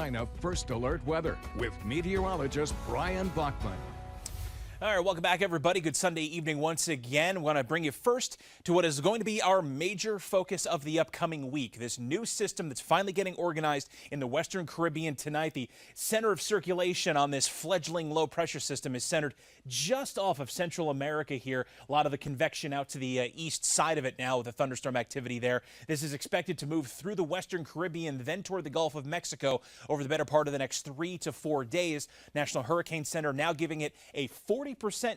Carolina First Alert Weather with meteorologist Bryan Bachman. All right, welcome back, everybody. Good Sunday evening once again. We want to bring you first to what is going to be our major focus of the upcoming week. This new system that's finally getting organized in the Western Caribbean tonight. The center of circulation on this fledgling low-pressure system is centered just off of Central America here. A lot of the convection out to the east side of it now with the thunderstorm activity there. This is expected to move through the Western Caribbean, then toward the Gulf of Mexico over the better part of the next 3 to 4 days. National Hurricane Center now giving it a 40%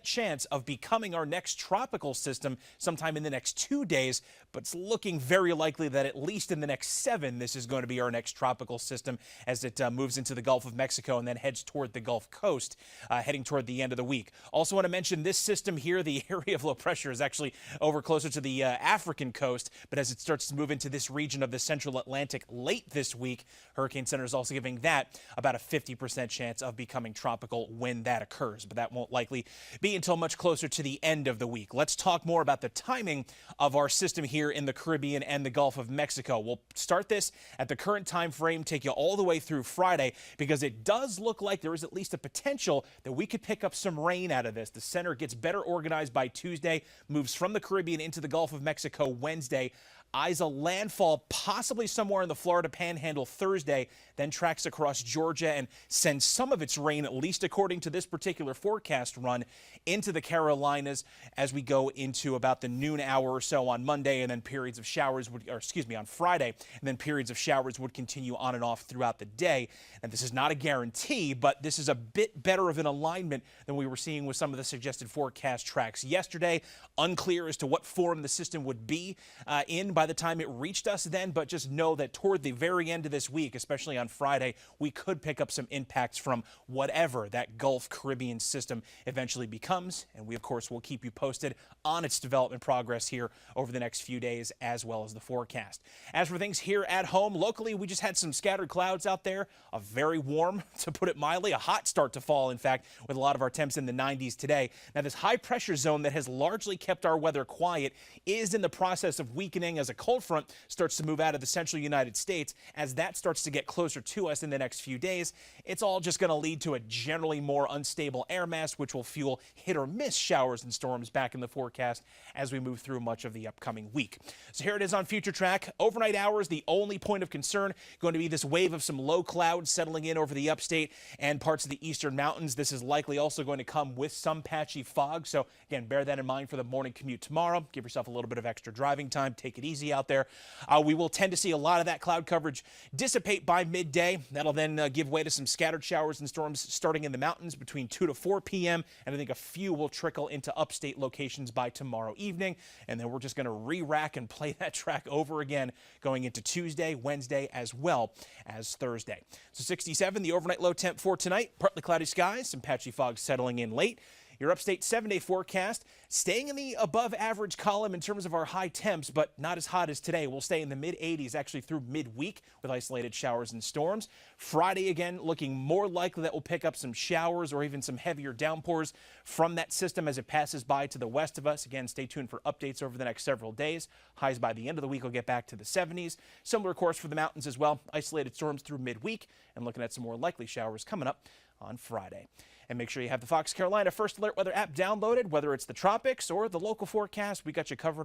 chance of becoming our next tropical system sometime in the next 2 days, but it's looking very likely that at least in the next 7, this is going to be our next tropical system as it moves into the Gulf of Mexico and then heads toward the Gulf Coast, heading toward the end of the week. Also want to mention this system here, the area of low pressure is actually over closer to the African coast, but as it starts to move into this region of the central Atlantic late this week, Hurricane Center is also giving that about a 50% chance of becoming tropical when that occurs, but that won't likely be until much closer to the end of the week. Let's talk more about the timing of our system here in the Caribbean and the Gulf of Mexico. We'll start this at the current time frame, take you all the way through Friday, because it does look like there is at least a potential that we could pick up some rain out of this. The center gets better organized by Tuesday, moves from the Caribbean into the Gulf of Mexico Wednesday. Eyes a landfall possibly somewhere in the Florida Panhandle Thursday, then tracks across Georgia and sends some of its rain, at least according to this particular forecast run, into the Carolinas as we go into about the noon hour or so on Monday, and then periods of showers on Friday, and then periods of showers would continue on and off throughout the day. And this is not a guarantee, but this is a bit better of an alignment than we were seeing with some of the suggested forecast tracks yesterday. Unclear as to what form the system would be in by the time it reached us then, but just know that toward the very end of this week, especially on Friday, we could pick up some impacts from whatever that Gulf Caribbean system eventually becomes. And we, of course, will keep you posted on its development progress here over the next few days, as well as the forecast. As for things here at home, locally, we just had some scattered clouds out there. A very warm, to put it mildly, a hot start to fall, in fact, with a lot of our temps in the 90s today. Now, this high pressure zone that has largely kept our weather quiet is in the process of weakening as a cold front starts to move out of the central United States. As that starts to get closer to us in the next few days, it's all just going to lead to a generally more unstable air mass, which will fuel hit or miss showers and storms back in the forecast as we move through much of the upcoming week. So here it is on Future Track. Overnight hours, the only point of concern going to be this wave of some low clouds settling in over the upstate and parts of the eastern mountains. This is likely also going to come with some patchy fog. So again, bear that in mind for the morning commute tomorrow. Give yourself a little bit of extra driving time. Take it easy out there. We will tend to see a lot of that cloud coverage dissipate by midday. That'll then give way to some scattered showers and storms starting in the mountains between 2 to 4 p.m. And I think a few will trickle into upstate locations by tomorrow evening. And then we're just going to re-rack and play that track over again going into Tuesday, Wednesday, as well as Thursday. So 67, the overnight low temp for tonight. Partly cloudy skies, some patchy fog settling in late. Your Upstate 7-day forecast staying in the above average column in terms of our high temps, but not as hot as today. We'll stay in the mid-80s actually through midweek with isolated showers and storms. Friday again looking more likely that we'll pick up some showers or even some heavier downpours from that system as it passes by to the west of us. Again, stay tuned for updates over the next several days. Highs by the end of the week will get back to the 70s. Similar course for the mountains as well. Isolated storms through midweek and looking at some more likely showers coming up on Friday. And make sure you have the Fox Carolina First Alert Weather app downloaded, whether it's the tropics or the local forecast. We got you covered.